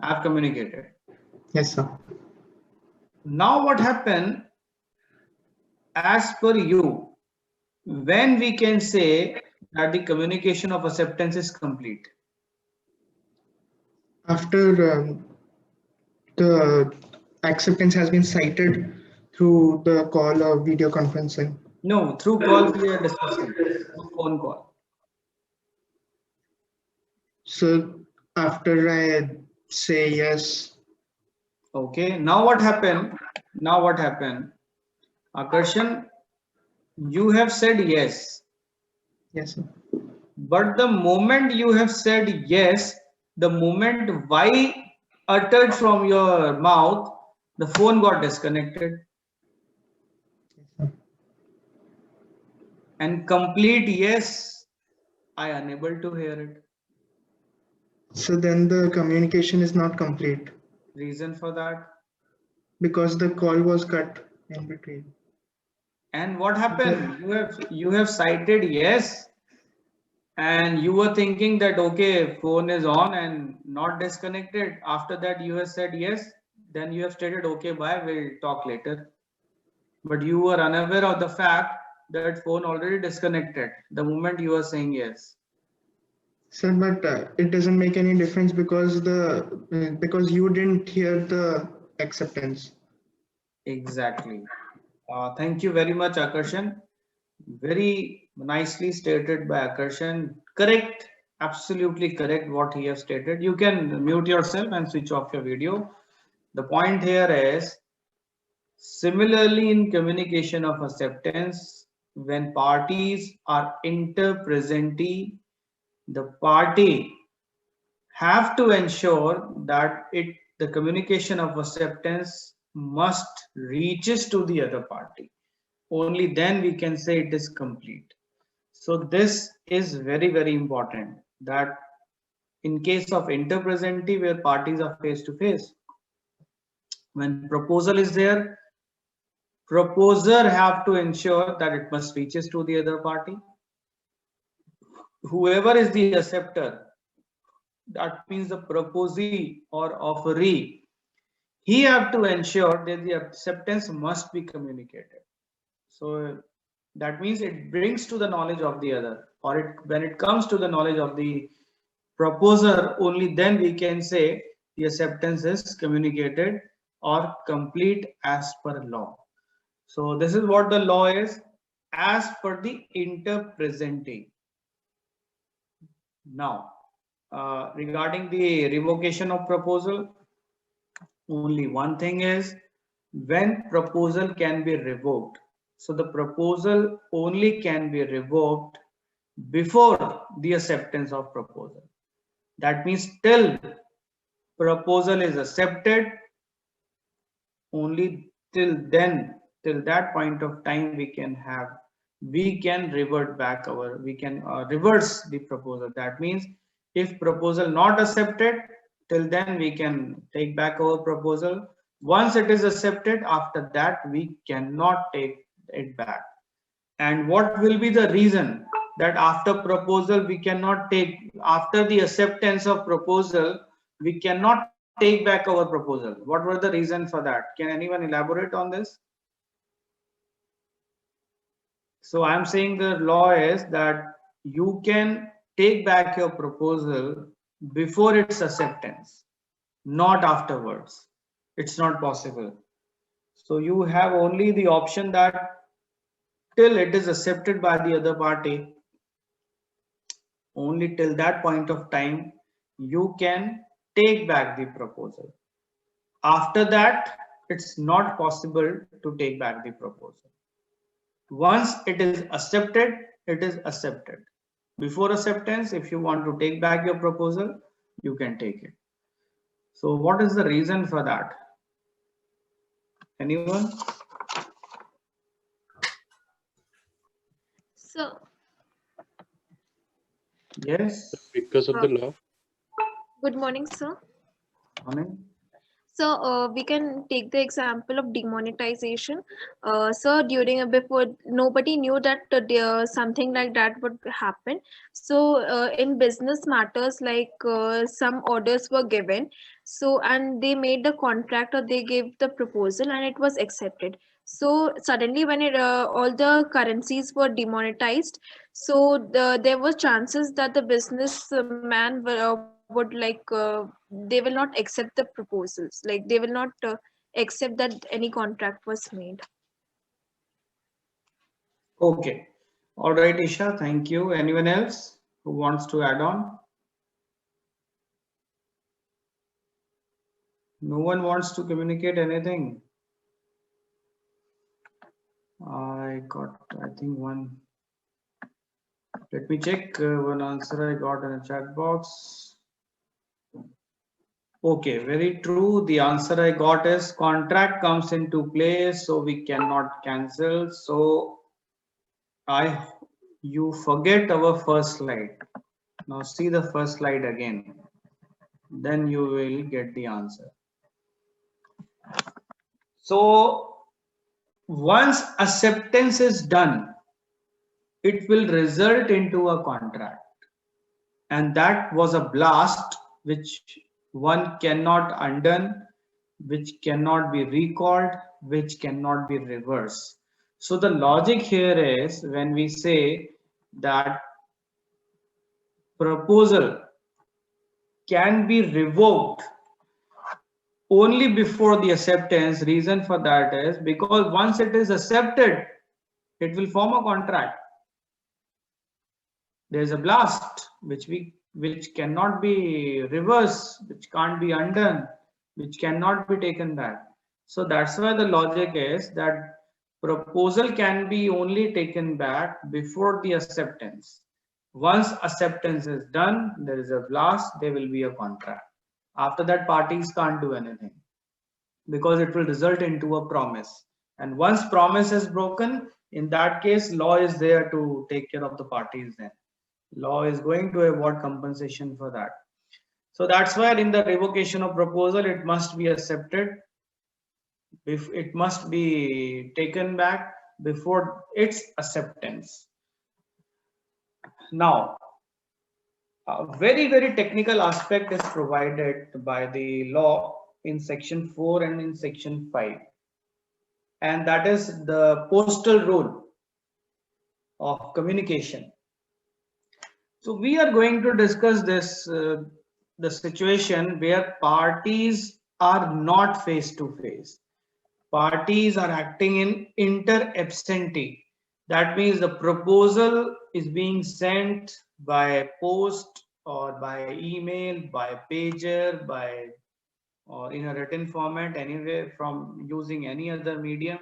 I've communicated. Yes, sir. Now what happened as per you, when we can say that the communication of acceptance is complete? After the acceptance has been cited through the call or video conferencing. No, through call we are discussing, through phone call. So after I say yes, Okay, now what happened? Now what happened? Akarshan, you have said yes, yes, sir. but the moment you have said yes, the moment Y uttered from your mouth, the phone got disconnected. Yes, sir. And complete yes, I unable to hear it. So then the communication is not complete Reason for that? because the call was cut in between. And what The, happened? You have cited yes, and you were thinking that okay, phone is on and not disconnected. After that, you have said yes. Then you have stated okay, bye. We'll talk later. But you were unaware of the fact that phone already disconnected the moment you were saying yes. sir, but it doesn't make any difference because you didn't hear the acceptance. Exactly. Thank you very much, Akarshan. Very nicely stated by Akarshan. Correct, absolutely correct what he has stated. You can mute yourself and switch off your video. The point here is similarly in communication of acceptance, when parties are inter presenti, the party have to ensure that the communication of acceptance must reaches to the other party. Only then we can say it is complete. So this is very, very important that in case of interpresenti where parties are face to face, when proposal is there, proposer have to ensure that it must reaches to the other party. Whoever is the acceptor, that means the proposee or offeree, he have to ensure that the acceptance must be communicated. So that means it brings to the knowledge of the other, or when it comes to the knowledge of the proposer, only then we can say the acceptance is communicated or complete as per law. So this is what the law is as per the inter presenti. Now, regarding the revocation of proposal, only one thing is when proposal can be revoked. So the proposal only can be revoked before the acceptance of proposal. That means till proposal is accepted, only till that point of time we can revert back we can reverse the proposal. That means if proposal not accepted, till then we can take back our proposal. Once it is accepted, after that we cannot take it back. And what will be the reason that after proposal we cannot take, after the acceptance of proposal we cannot take back our proposal? What were the reason for that? Can anyone elaborate on this? So I'm saying the law is that you can take back your proposal before its acceptance, not afterwards. It's not possible. So you have only the option that till it is accepted by the other party, only till that point of time you can take back the proposal. After that, it's not possible to take back the proposal. Once it is accepted, it is accepted. Before acceptance, if you want to take back your proposal, you can take it. So what is the reason for that? Anyone? So, Yes. Because of the law. good morning, sir. Morning. So, we can take the example of demonetization. So, before nobody knew that something like that would happen. So, in business matters, like some orders were given. So, and they made the contract or they gave the proposal and it was accepted. So suddenly when all the currencies were demonetized, so there was chances that the businessman would they will not accept the proposals. Like they will not accept that any contract was made. Okay. All right, Isha, thank you. Anyone else who wants to add on? No one wants to communicate anything. I think one. Let me check one answer I got in a chat box. Okay, very true. The answer I got is contract comes into play, so we cannot cancel. So you forget our first slide. Now see the first slide again. Then you will get the answer. So once acceptance is done, it will result into a contract. And that was a blast which one cannot undo, which cannot be recalled, which cannot be reversed. So the logic here is when we say that proposal can be revoked only before the acceptance, reason for that is because once it is accepted, it will form a contract. There's a blast which cannot be reversed, which can't be undone, which cannot be taken back. So that's why the logic is that proposal can be only taken back before the acceptance. Once acceptance is done, there is a blast, there will be a contract. After that, parties can't do anything because it will result into a promise. And once promise is broken, in that case, law is there to take care of the parties then. Law is going to award compensation for that. So that's why in the revocation of proposal, it must be accepted. If it must be taken back before its acceptance. Now, a very, very technical aspect is provided by the law in section 4 and in section 5. And that is the postal rule of communication. So we are going to discuss this, the situation where parties are not face to face. Parties are acting in inter absenti. That means the proposal is being sent by post or by email, by pager, by or in a written format anyway from using any other medium.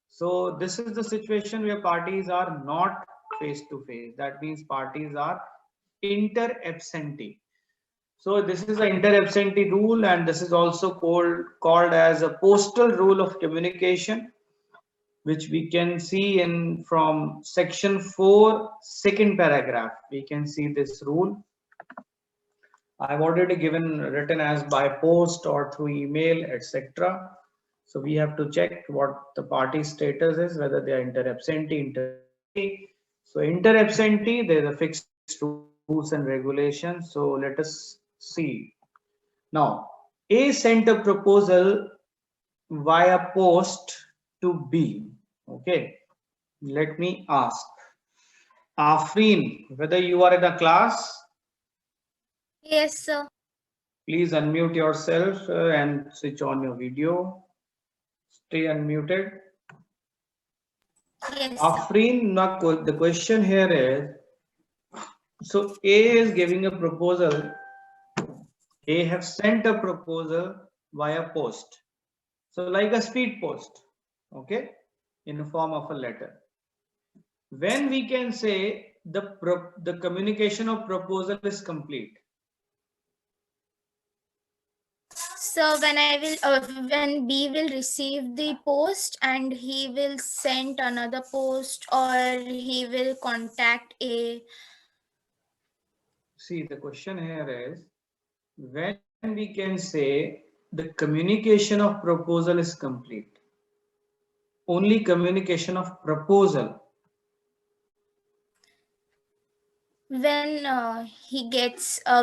So this is the situation where parties are not face to face. That means parties are inter absenti. So this is an inter absenti rule, and this is also called as a postal rule of communication, which we can see in from section 4, second paragraph. We can see this rule. I've already given written as by post or through email, etc. So we have to check what the party status is, whether they are inter absenti, inter. So inter absenti, there is a fixed rules and regulations. So let us see. Now, A sent a proposal via post to B. Okay, let me ask Afreen whether you are in a class. Yes, sir. Please unmute yourself and switch on your video. Stay unmuted. Yes, sir. Afreen, the question here is, so A is giving a proposal. A have sent a proposal via post. So like a speed post, okay, in the form of a letter. When we can say the communication of proposal is complete? So when B will receive the post and he will send another post or he will contact A. See, the question here is when we can say the communication of proposal is complete. Only communication of proposal. When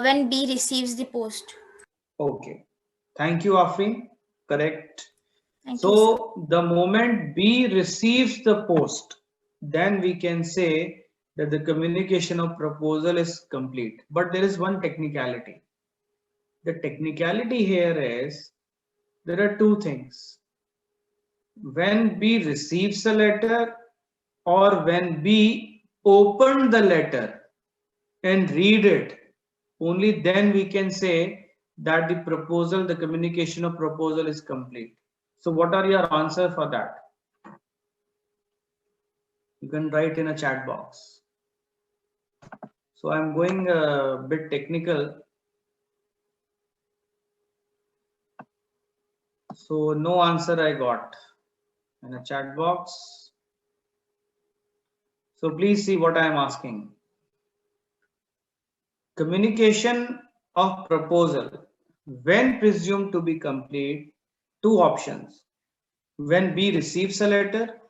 when B receives the post. Okay. Thank you, Afrin. Correct. Thank you, sir. So the moment B receives the post, then we can say that the communication of proposal is complete. But there is one technicality. The technicality here is there are two things. When B receives a letter or when B opened the letter and read it, only then we can say that the proposal, the communication of proposal is complete. So what are your answer for that? You can write in a chat box. So I'm going a bit technical. So no answer I got in a chat box. So please see what I am asking. Communication of proposal, when presumed to be complete, two options. When B receives a letter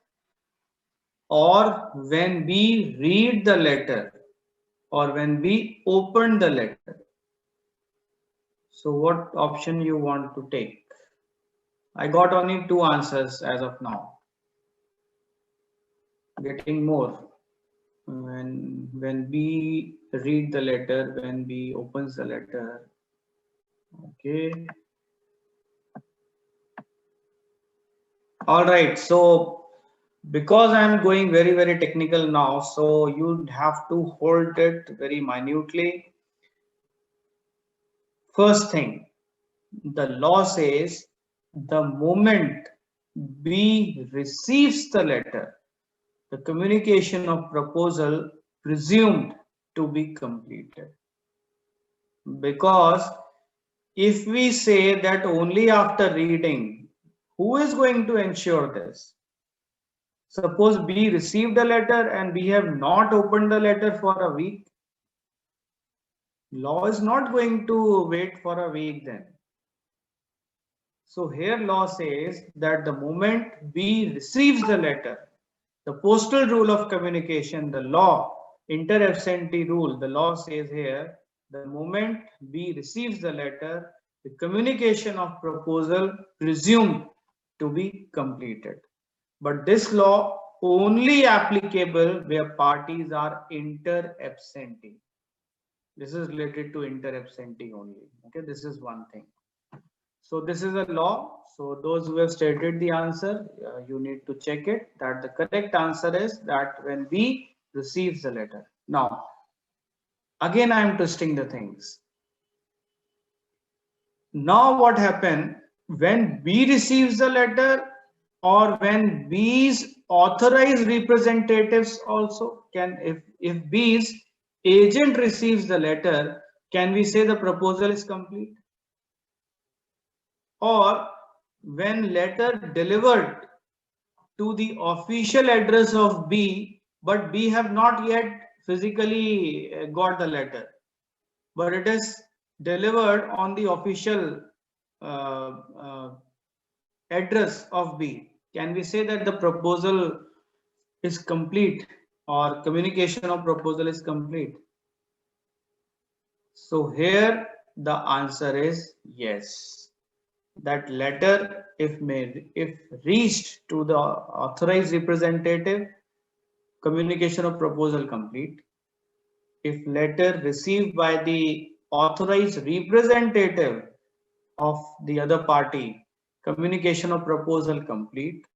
or when B read the letter or when B open the letter. So what option you want to take? I got only two answers as of now. Getting more. When B read the letter, when B opens the letter. Okay. All right. So because I'm going very technical now, so you have to hold it very minutely. First thing, the law says the moment B receives the letter, the communication of proposal presumed to be completed. Because if we say that only after reading, who is going to ensure this? Suppose B received a letter and we have not opened the letter for a week. Law is not going to wait for a week then. So here law says that the moment B receives the letter, the postal rule of communication, the law, inter absenti rule, the law says here, the moment B receives the letter, the communication of proposal presumed to be completed. But this law only applicable where parties are inter absenti. This is related to inter absenti only. Okay, this is one thing. So this is a law. So those who have stated the answer, you need to check it that the correct answer is that when B receives the letter. Now, again I am twisting the things. Now what happened when B receives the letter or when B's authorized representatives also can, if B's agent receives the letter, can we say the proposal is complete? Or when letter delivered to the official address of B, but B have not yet physically got the letter, but it is delivered on the official address of B. Can we say that the proposal is complete or communication of proposal is complete? So here the answer is yes. That letter, if reached to the authorized representative, communication of proposal complete. If letter received by the authorized representative of the other party, communication of proposal complete.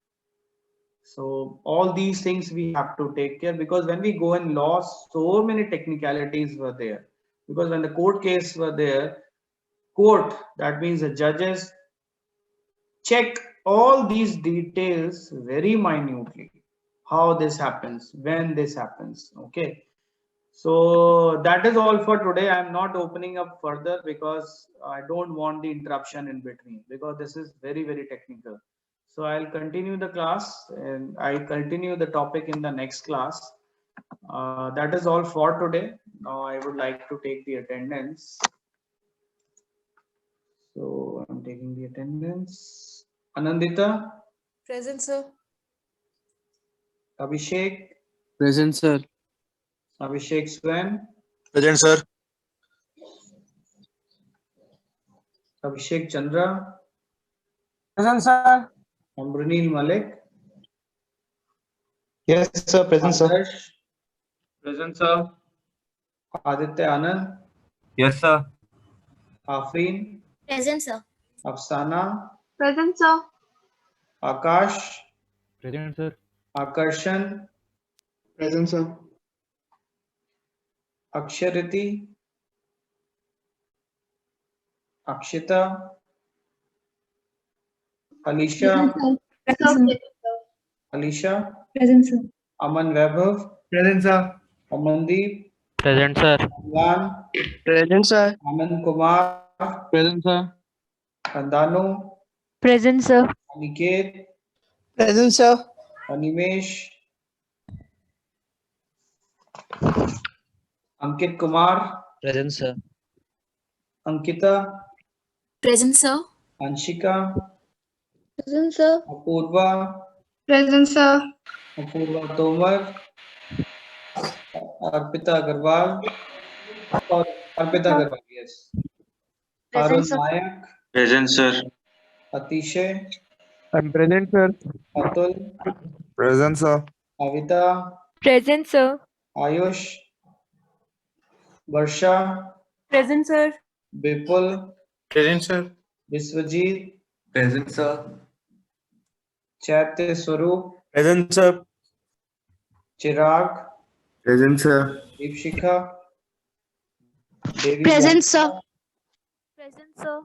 So all these things we have to take care, because when we go in law, so many technicalities were there. Because when the court case were there, court, that means the judges, check all these details very minutely. How this happens, when this happens. Okay. So that is all for today. I'm not opening up further because I don't want the interruption in between, because this is very technical. So I'll continue the class and I continue the topic in the next class. That is all for today. Now I would like to take the attendance. So I'm taking the attendance. Anandita. Present, sir. Abhishek. Present, sir. Abhishek Swen. Present, sir. Abhishek Chandra, Present, sir. Amranil Malik, Yes, sir. Present, sir. Adarsh, Present, sir. Aditya Anand, Yes, sir. Afreen, Present, sir. Afsana, Present, sir. Akash, Present, sir. Akarshan, Present, sir. Akshariti, Akshita, Alisha, Alisha, Present, sir. Aman Vaibhav, Present, sir. Amandeep, Present, sir. Amlan, Present, sir. Anand Kumar, Present, sir. Kandanu, Present, sir. Aniket, Present, sir. Animesh, Ankit Kumar, Present, sir. Ankita, Present, sir. Anshika, Present, sir. Apurva, Present, sir. Apurva Tomar, Arpita Agarwal, sorry, Arpita Agarwal, yes. Arun Nayak, Present, sir. Atishay, I'm present, sir. Atul, Present, sir. Avita, Present, sir. Ayush, Varsha, Present, sir. Bipul, Present, sir. Biswajit, Present, sir. Chaitya Swarup, Present, sir. Chirag, Present, sir. Deepshikha, Devi Present, Janita, sir. Present, sir.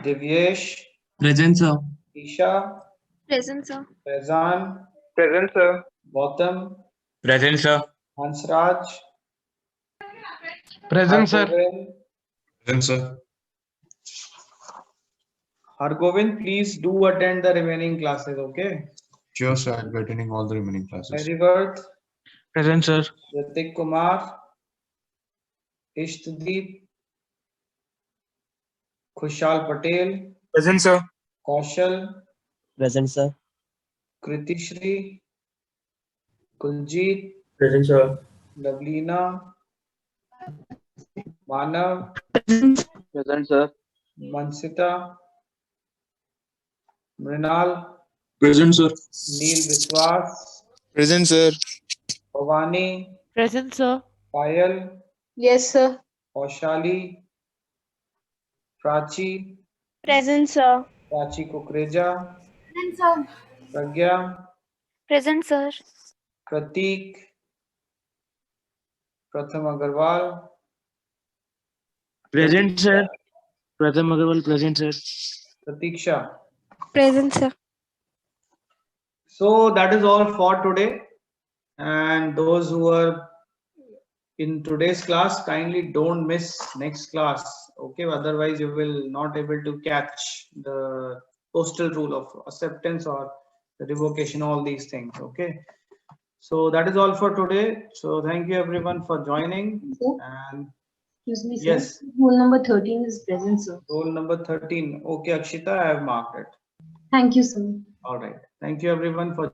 Divyesh, Present, sir. Isha, Present, sir. Faizan, Present, sir. Gautam, Present, sir. Hansraj, Present, sir. Hargovind. Present, sir. Hargovind, please do attend the remaining classes, okay? Sure, sir. I'll be attending all the remaining classes. Harivarth, Present, sir. Ritik Kumar, Ishtadeep, Khushal Patel, Present, sir. Kaushal, Present, sir. Kritishri, Kuljit, Present, sir. Lavlina, Manav, Present, sir. Mansita, Mrinal, Present, sir. Neil Biswas, Present, sir. Bhavani, Present, sir. Payal, Yes, sir. Kaushali, Prachi, Present, sir. Prachi Kukreja, Present, sir. Pragya, Present, sir. Pratik, Pratham Agarwal, Present, sir. Pratham Agarwal, present, sir. Pratiksha. Present, sir. So that is all for today. And those who are in today's class, kindly don't miss next class. Okay, otherwise you will not able to catch the postal rule of acceptance or the revocation, all these things. Okay. So that is all for today. So thank you everyone for joining. And Excuse me, sir. yes, Roll number 13 is present, sir. roll number 13. Okay, Akshita, I have marked it. Thank you, sir. All right. Thank you everyone for